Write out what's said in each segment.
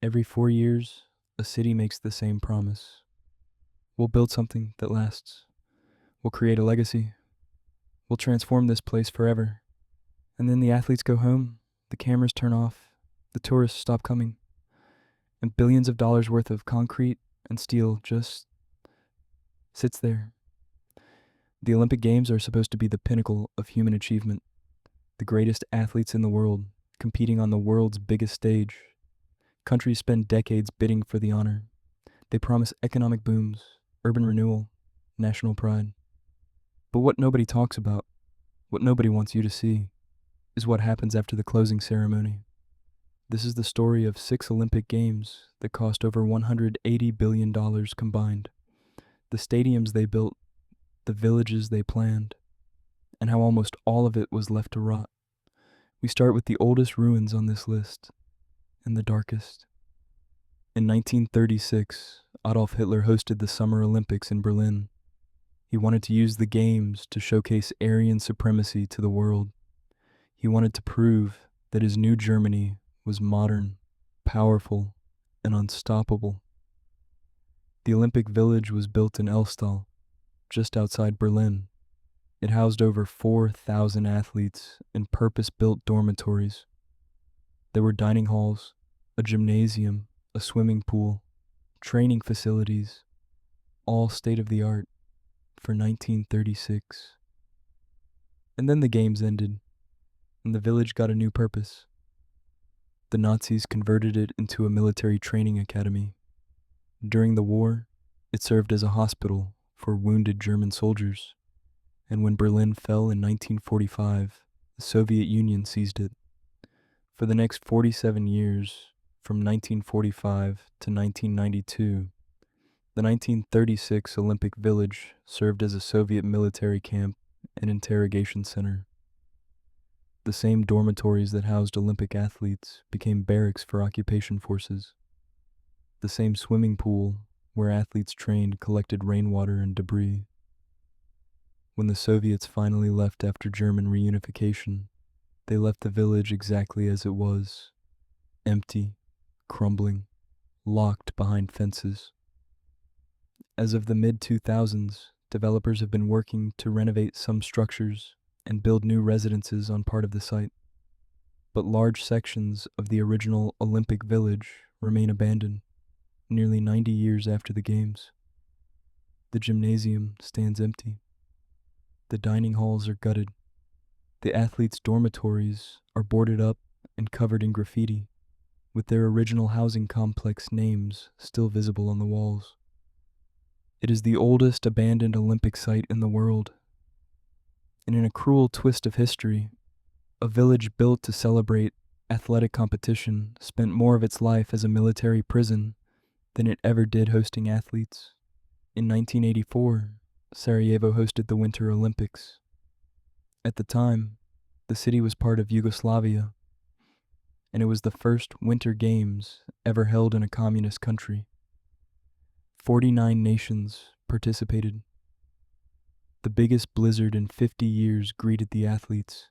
Every 4 years, a city makes the same promise. We'll build something that lasts. We'll create a legacy. We'll transform this place forever. And then the athletes go home, the cameras turn off, the tourists stop coming, and billions of dollars worth of concrete and steel just sits there. The Olympic Games are supposed to be the pinnacle of human achievement, the greatest athletes in the world competing on the world's biggest stage. Countries spend decades bidding for the honor. They promise economic booms, urban renewal, national pride. But what nobody talks about, what nobody wants you to see, is what happens after the closing ceremony. This is the story of 6 Olympic Games that cost over $180 billion combined. The stadiums they built, the villages they planned, and how almost all of it was left to rot. We start with the oldest ruins on this list, and the darkest. In 1936, Adolf Hitler hosted the Summer Olympics in Berlin. He wanted to use the Games to showcase Aryan supremacy to the world. He wanted to prove that his new Germany was modern, powerful, and unstoppable. The Olympic Village was built in Elstal, just outside Berlin. It housed over 4,000 athletes in purpose-built dormitories. There were dining halls, a gymnasium, a swimming pool, training facilities, all state-of-the-art for 1936. And then the Games ended, and the village got a new purpose. The Nazis converted it into a military training academy. During the war, it served as a hospital for wounded German soldiers, and when Berlin fell in 1945, the Soviet Union seized it. For the next 47 years, from 1945 to 1992, the 1936 Olympic Village served as a Soviet military camp and interrogation center. The same dormitories that housed Olympic athletes became barracks for occupation forces. The same swimming pool where athletes trained collected rainwater and debris. When the Soviets finally left after German reunification, they left the village exactly as it was, empty, crumbling, locked behind fences. As of the mid-2000s, developers have been working to renovate some structures and build new residences on part of the site. But large sections of the original Olympic Village remain abandoned, nearly 90 years after the Games. The gymnasium stands empty. The dining halls are gutted. The athletes' dormitories are boarded up and covered in graffiti, with their original housing complex names still visible on the walls. It is the oldest abandoned Olympic site in the world. And in a cruel twist of history, a village built to celebrate athletic competition spent more of its life as a military prison than it ever did hosting athletes. In 1984, Sarajevo hosted the Winter Olympics. At the time, the city was part of Yugoslavia, and it was the first Winter Games ever held in a communist country. 49 nations participated. The biggest blizzard in 50 years greeted the athletes.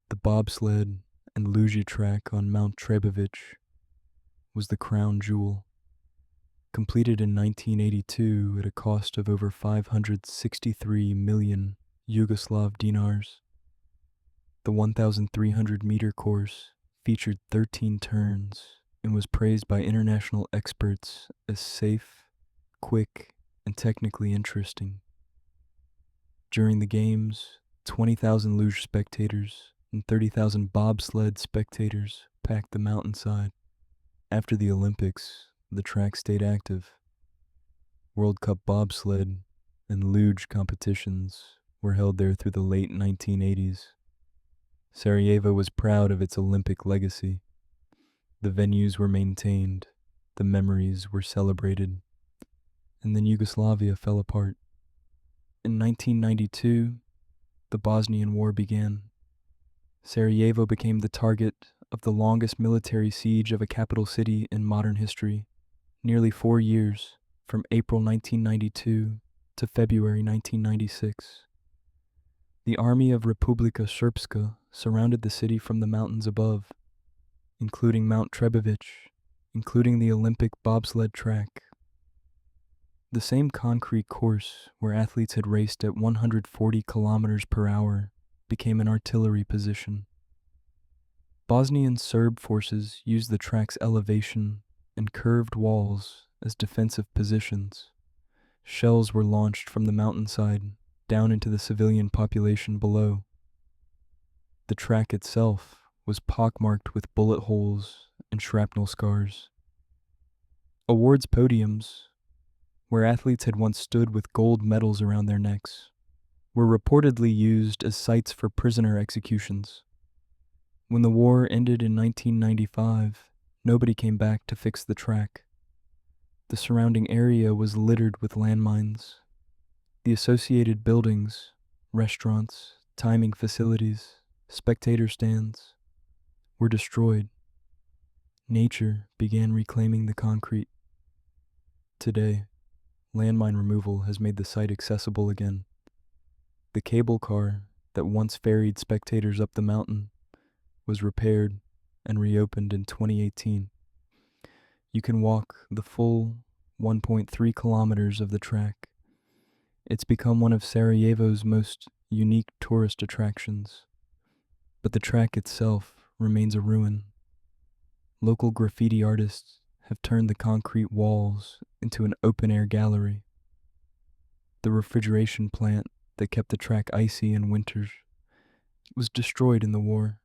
The bobsled and luge track on Mount Trebovic was the crown jewel. Completed in 1982 at a cost of over 563 million Yugoslav dinars. The 1,300-meter course featured 13 turns and was praised by international experts as safe, quick, and technically interesting. During the Games, 20,000 luge spectators and 30,000 bobsled spectators packed the mountainside. After the Olympics, the track stayed active. World Cup bobsled and luge competitions were held there through the late 1980s. Sarajevo was proud of its Olympic legacy. The venues were maintained, the memories were celebrated, and then Yugoslavia fell apart. In 1992, the Bosnian War began. Sarajevo became the target of the longest military siege of a capital city in modern history, nearly 4 years, from April 1992 to February 1996. The army of Republika Srpska surrounded the city from the mountains above, including Mount Trebovic, including the Olympic bobsled track. The same concrete course where athletes had raced at 140 kilometers per hour became an artillery position. Bosnian Serb forces used the track's elevation and curved walls as defensive positions. Shells were launched from the mountainside down into the civilian population below. The track itself was pockmarked with bullet holes and shrapnel scars. Awards podiums, where athletes had once stood with gold medals around their necks, were reportedly used as sites for prisoner executions. When the war ended in 1995, nobody came back to fix the track. The surrounding area was littered with landmines. The associated buildings, restaurants, timing facilities, spectator stands, were destroyed. Nature began reclaiming the concrete. Today, landmine removal has made the site accessible again. The cable car that once ferried spectators up the mountain was repaired and reopened in 2018. You can walk the full 1.3 kilometers of the track. It's become one of Sarajevo's most unique tourist attractions. But the track itself remains a ruin. Local graffiti artists have turned the concrete walls into an open-air gallery. The refrigeration plant that kept the track icy in winters was destroyed in the war,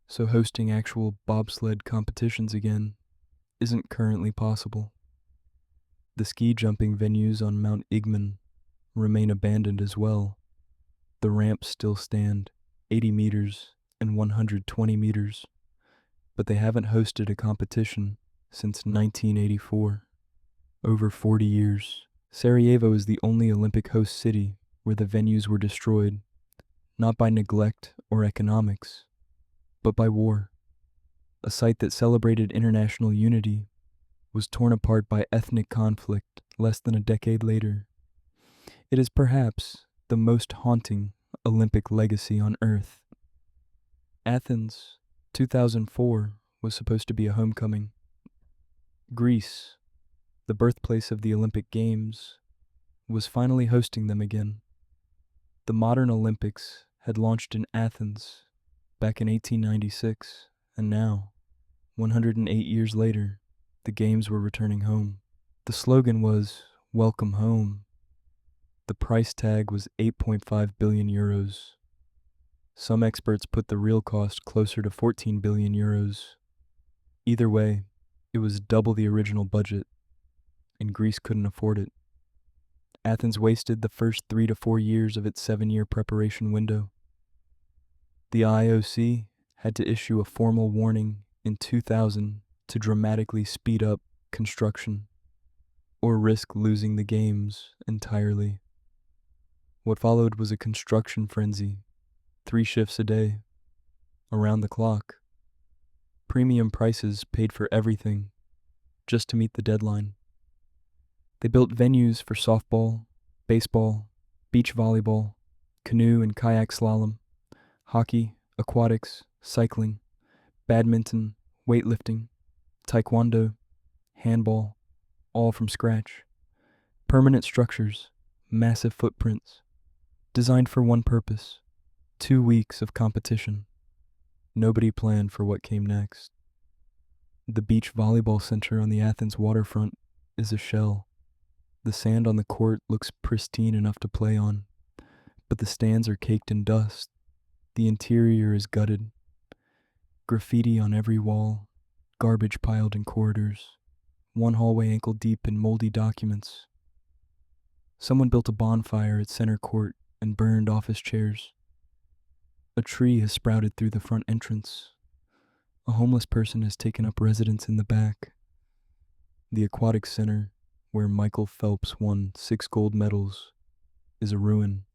so hosting actual bobsled competitions again isn't currently possible. The ski jumping venues on Mount Igman remain abandoned as well. The ramps still stand 80 meters and 120 meters, but they haven't hosted a competition since 1984. Over 40 years, Sarajevo is the only Olympic host city where the venues were destroyed, not by neglect or economics, but by war. A site that celebrated international unity was torn apart by ethnic conflict less than a decade later. It is perhaps the most haunting Olympic legacy on Earth. Athens, 2004, was supposed to be a homecoming. Greece, the birthplace of the Olympic Games, was finally hosting them again. The modern Olympics had launched in Athens back in 1896, and now, 108 years later, the Games were returning home. The slogan was, "Welcome home." The price tag was 8.5 billion euros. Some experts put the real cost closer to 14 billion euros. Either way, it was double the original budget, and Greece couldn't afford it. Athens wasted the first 3 to 4 years of its 7-year preparation window. The IOC had to issue a formal warning in 2000 to dramatically speed up construction, or risk losing the Games entirely. What followed was a construction frenzy, 3 shifts a day, around the clock. Premium prices paid for everything, just to meet the deadline. They built venues for softball, baseball, beach volleyball, canoe and kayak slalom, hockey, aquatics, cycling, badminton, weightlifting, taekwondo, handball, all from scratch. Permanent structures, massive footprints, designed for one purpose: 2 weeks of competition. Nobody planned for what came next. The beach volleyball center on the Athens waterfront is a shell. The sand on the court looks pristine enough to play on, but the stands are caked in dust. The interior is gutted. Graffiti on every wall, garbage piled in corridors, one hallway ankle deep in moldy documents. Someone built a bonfire at center court and burned office chairs. A tree has sprouted through the front entrance. A homeless person has taken up residence in the back. The aquatic center, where Michael Phelps won 6 gold medals, is a ruin.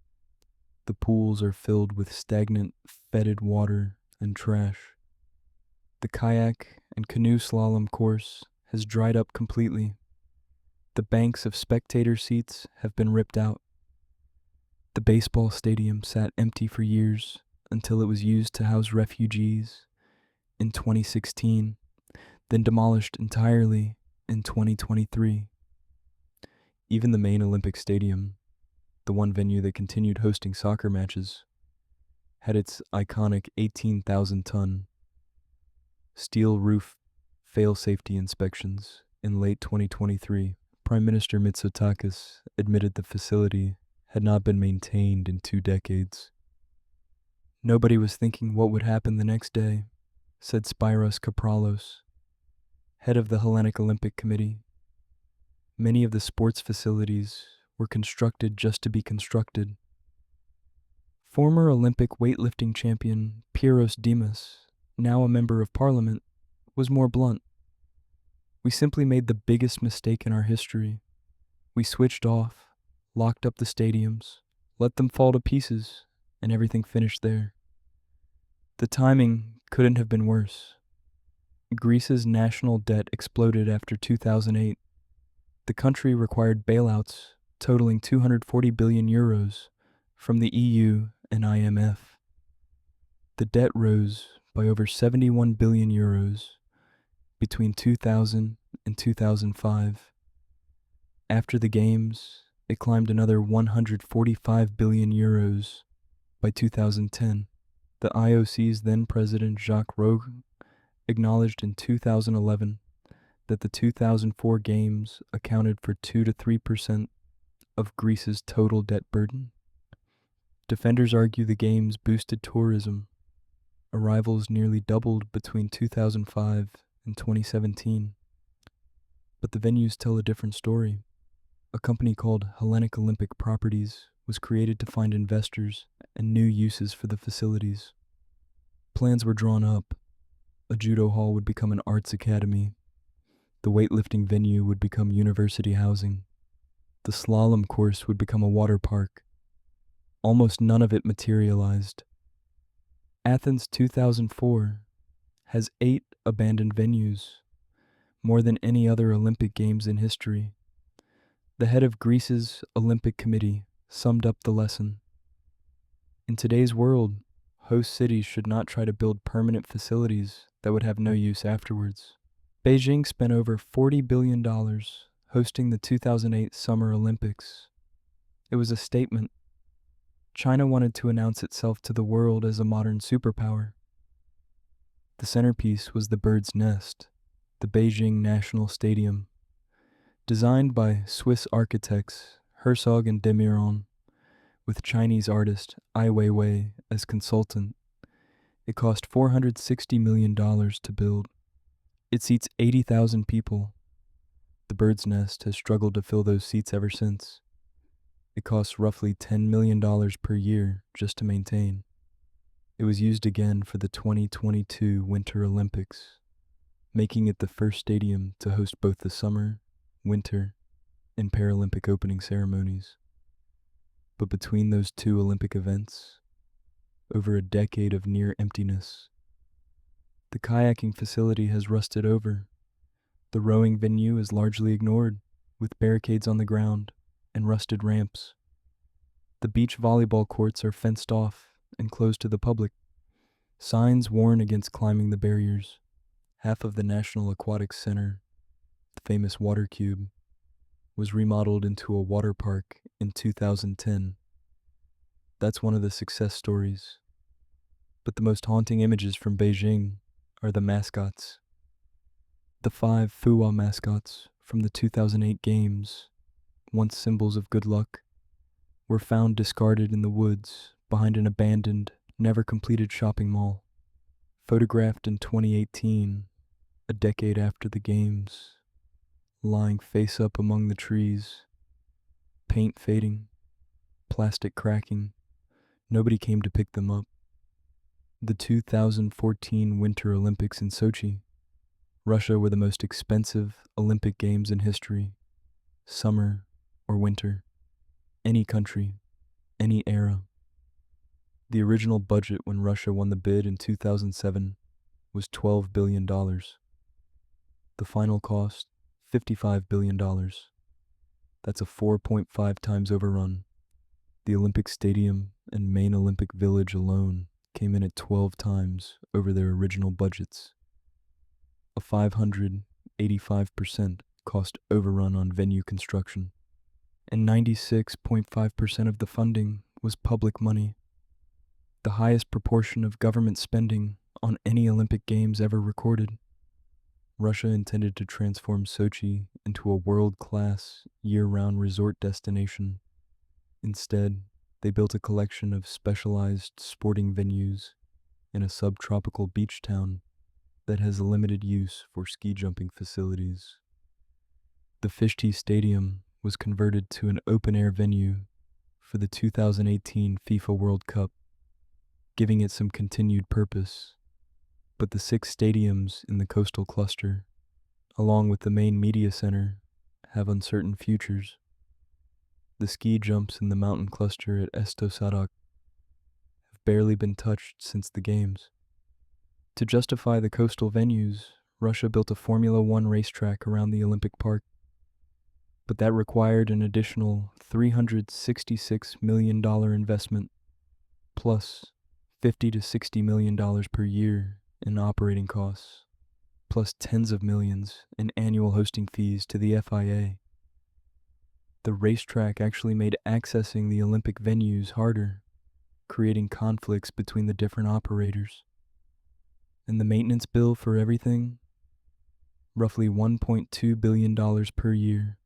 The pools are filled with stagnant, fetid water and trash. The kayak and canoe slalom course has dried up completely. The banks of spectator seats have been ripped out. The baseball stadium sat empty for years until it was used to house refugees. In 2016, then demolished entirely in 2023. Even the main Olympic Stadium, the one venue that continued hosting soccer matches, had its iconic 18,000-ton steel roof fail safety inspections in late 2023. Prime Minister Mitsotakis admitted the facility had not been maintained in 2 decades. Nobody was thinking what would happen the next day, said Spyros Kapralos, head of the Hellenic Olympic Committee. Many of the sports facilities were constructed just to be constructed. Former Olympic weightlifting champion Pyros Dimas, now a member of parliament, was more blunt. We simply made the biggest mistake in our history. We switched off, locked up the stadiums, let them fall to pieces, and everything finished there. The timing couldn't have been worse. Greece's national debt exploded after 2008. The country required bailouts totaling 240 billion euros from the EU and IMF. The debt rose by over 71 billion euros between 2000 and 2005. After the Games, it climbed another 145 billion euros by 2010. The IOC's then president Jacques Rogge acknowledged in 2011 that the 2004 Games accounted for 2 to 3% of Greece's total debt burden. Defenders argue the Games boosted tourism. Arrivals nearly doubled between 2005 and 2017. But the venues tell a different story. A company called Hellenic Olympic Properties was created to find investors and new uses for the facilities. Plans were drawn up. A judo hall would become an arts academy. The weightlifting venue would become university housing. The slalom course would become a water park. Almost none of it materialized. Athens 2004 has 8 abandoned venues, more than any other Olympic Games in history. The head of Greece's Olympic Committee summed up the lesson. In today's world, host cities should not try to build permanent facilities that would have no use afterwards. Beijing spent over $40 billion hosting the 2008 Summer Olympics. It was a statement. China wanted to announce itself to the world as a modern superpower. The centerpiece was the bird's nest, the Beijing National Stadium. Designed by Swiss architects Herzog and Demiron, with Chinese artist Ai Weiwei as consultant, it cost $460 million to build. It seats 80,000 people. The bird's nest has struggled to fill those seats ever since. It costs roughly $10 million per year just to maintain. It was used again for the 2022 Winter Olympics, making it the first stadium to host both the summer, winter, and Paralympic opening ceremonies. But between those 2 Olympic events, over a decade of near emptiness, the kayaking facility has rusted over. The rowing venue is largely ignored, with barricades on the ground and rusted ramps. The beach volleyball courts are fenced off and closed to the public. Signs warn against climbing the barriers. Half of the National Aquatics Center, the famous water cube, was remodeled into a water park in 2010. That's one of the success stories. But the most haunting images from Beijing are the mascots. The 5 Fuwa mascots from the 2008 Games, once symbols of good luck, were found discarded in the woods behind an abandoned, never-completed shopping mall. Photographed in 2018, a decade after the Games, lying face up among the trees, paint fading, plastic cracking, nobody came to pick them up. The 2014 Winter Olympics in Sochi, Russia were the most expensive Olympic Games in history, summer or winter, any country, any era. The original budget when Russia won the bid in 2007 was $12 billion. The final cost, $55 billion. That's a 4.5 times overrun. The Olympic Stadium and main Olympic Village alone came in at 12 times over their original budgets. a 585% cost overrun on venue construction, and 96.5% of the funding was public money, the highest proportion of government spending on any Olympic Games ever recorded. Russia intended to transform Sochi into a world-class, year-round resort destination. Instead, they built a collection of specialized sporting venues in a subtropical beach town that has limited use for ski jumping facilities. The Fishti Stadium was converted to an open-air venue for the 2018 FIFA World Cup, giving it some continued purpose, but the 6 stadiums in the coastal cluster, along with the main media center, have uncertain futures. The ski jumps in the mountain cluster at Estosadak have barely been touched since the Games. To justify the coastal venues, Russia built a Formula One racetrack around the Olympic Park, but that required an additional $366 million investment, plus $50 to $60 million per year in operating costs, plus tens of millions in annual hosting fees to the FIA. The racetrack actually made accessing the Olympic venues harder, creating conflicts between the different operators. And the maintenance bill for everything? Roughly $1.2 billion per year,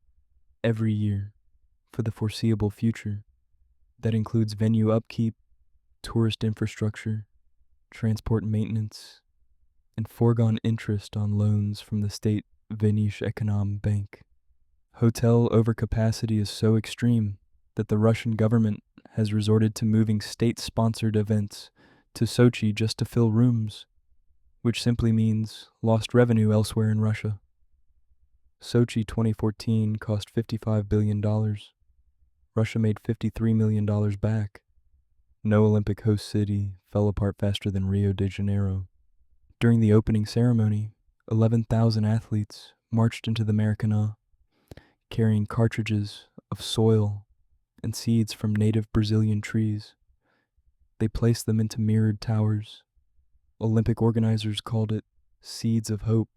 every year, for the foreseeable future. That includes venue upkeep, tourist infrastructure, transport maintenance, and foregone interest on loans from the state Venice Econom Bank. Hotel overcapacity is so extreme that the Russian government has resorted to moving state-sponsored events to Sochi just to fill rooms, which simply means lost revenue elsewhere in Russia. Sochi 2014 cost $55 billion. Russia made $53 million back. No Olympic host city fell apart faster than Rio de Janeiro. During the opening ceremony, 11,000 athletes marched into the Maracanã, carrying cartridges of soil and seeds from native Brazilian trees. They placed them into mirrored towers. Olympic organizers called it Seeds of Hope.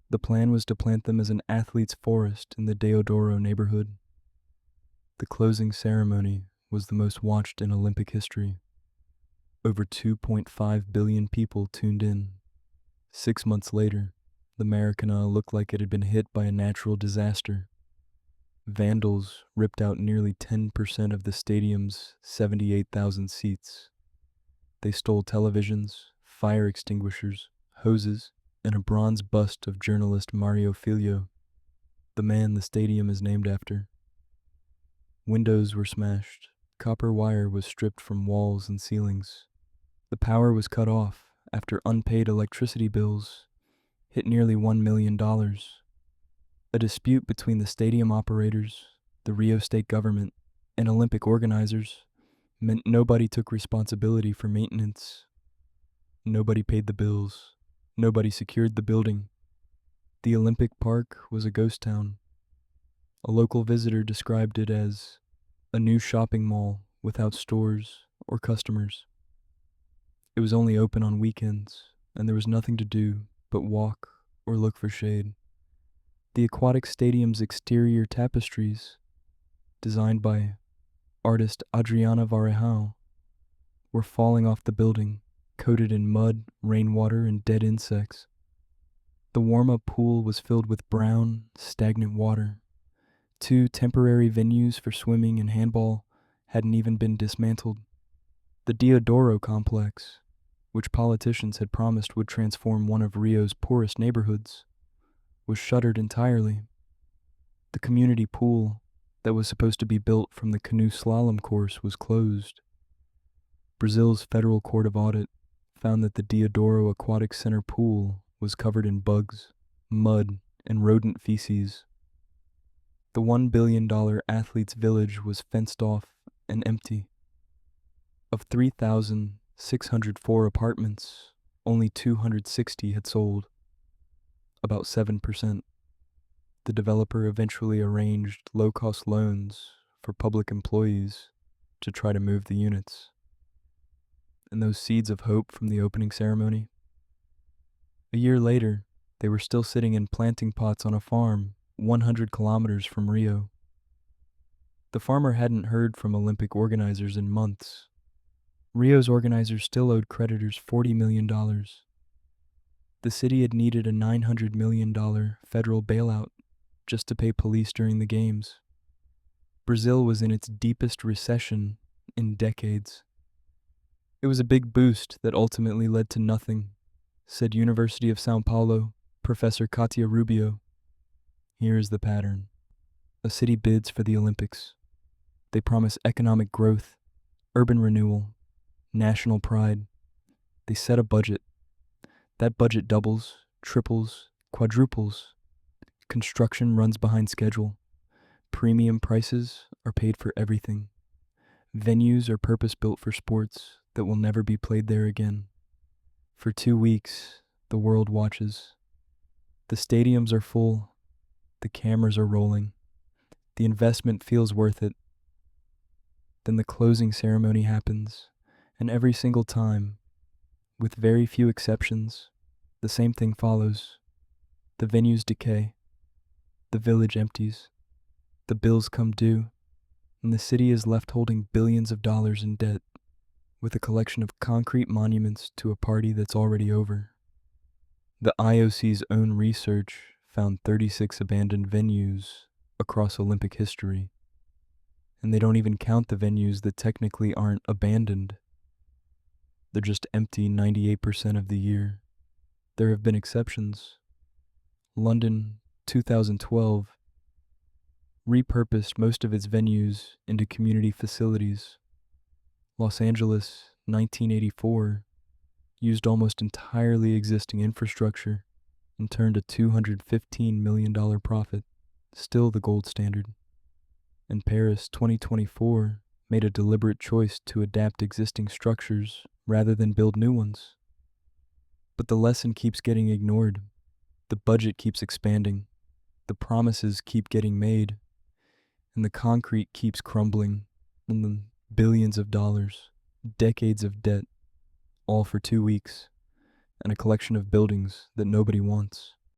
The plan was to plant them as an athlete's forest in the Deodoro neighborhood. The closing ceremony was the most watched in Olympic history. Over 2.5 billion people tuned in. 6 months later, the Maracanã looked like it had been hit by a natural disaster. Vandals ripped out nearly 10% of the stadium's 78,000 seats. They stole televisions, fire extinguishers, hoses, and a bronze bust of journalist Mario Filho, the man the stadium is named after. Windows were smashed. Copper wire was stripped from walls and ceilings. The power was cut off after unpaid electricity bills hit nearly $1 million. A dispute between the stadium operators, the Rio state government, and Olympic organizers meant nobody took responsibility for maintenance. Nobody paid the bills. Nobody secured the building. The Olympic Park was a ghost town. A local visitor described it as a new shopping mall without stores or customers. It was only open on weekends, and there was nothing to do but walk or look for shade. The aquatic stadium's exterior tapestries, designed by artist Adriana Varejão, were falling off the building, coated in mud, rainwater, and dead insects. The warm-up pool was filled with brown, stagnant water. 2 temporary venues for swimming and handball hadn't even been dismantled. The Deodoro complex, which politicians had promised would transform one of Rio's poorest neighborhoods, was shuttered entirely. The community pool that was supposed to be built from the canoe slalom course was closed. Brazil's Federal Court of Audit found that the Deodoro Aquatic Center pool was covered in bugs, mud, and rodent feces. The $1 billion athletes' village was fenced off and empty. Of 3,604 apartments, only 260 had sold, about 7%. The developer eventually arranged low-cost loans for public employees to try to move the units. And those seeds of hope from the opening ceremony? A year later, they were still sitting in planting pots on a farm 100 kilometers from Rio. The farmer hadn't heard from Olympic organizers in months. Rio's organizers still owed creditors $40 million. The city had needed a $900 million federal bailout just to pay police during the games. Brazil was in its deepest recession in decades. It was a big boost that ultimately led to nothing, said University of Sao Paulo Professor Katia Rubio. Here is the pattern. A city bids for the Olympics. They promise economic growth, urban renewal, national pride. They set a budget. That budget doubles, triples, quadruples. Construction runs behind schedule. Premium prices are paid for everything. Venues are purpose-built for sports that will never be played there again. For 2 weeks, the world watches. The stadiums are full. The cameras are rolling. The investment feels worth it. Then the closing ceremony happens, and every single time, with very few exceptions, the same thing follows. The venues decay. The village empties. The bills come due, and the city is left holding billions of dollars in debt, with a collection of concrete monuments to a party that's already over. The IOC's own research found 36 abandoned venues across Olympic history, and they don't even count the venues that technically aren't abandoned. They're just empty 98% of the year. There have been exceptions. London, 2012, repurposed most of its venues into community facilities. Los Angeles, 1984, used almost entirely existing infrastructure and turned a $215 million profit, still the gold standard. And Paris, 2024, made a deliberate choice to adapt existing structures rather than build new ones. But the lesson keeps getting ignored. The budget keeps expanding. The promises keep getting made. And the concrete keeps crumbling. And the billions of dollars, decades of debt, all for 2 weeks, and a collection of buildings that nobody wants.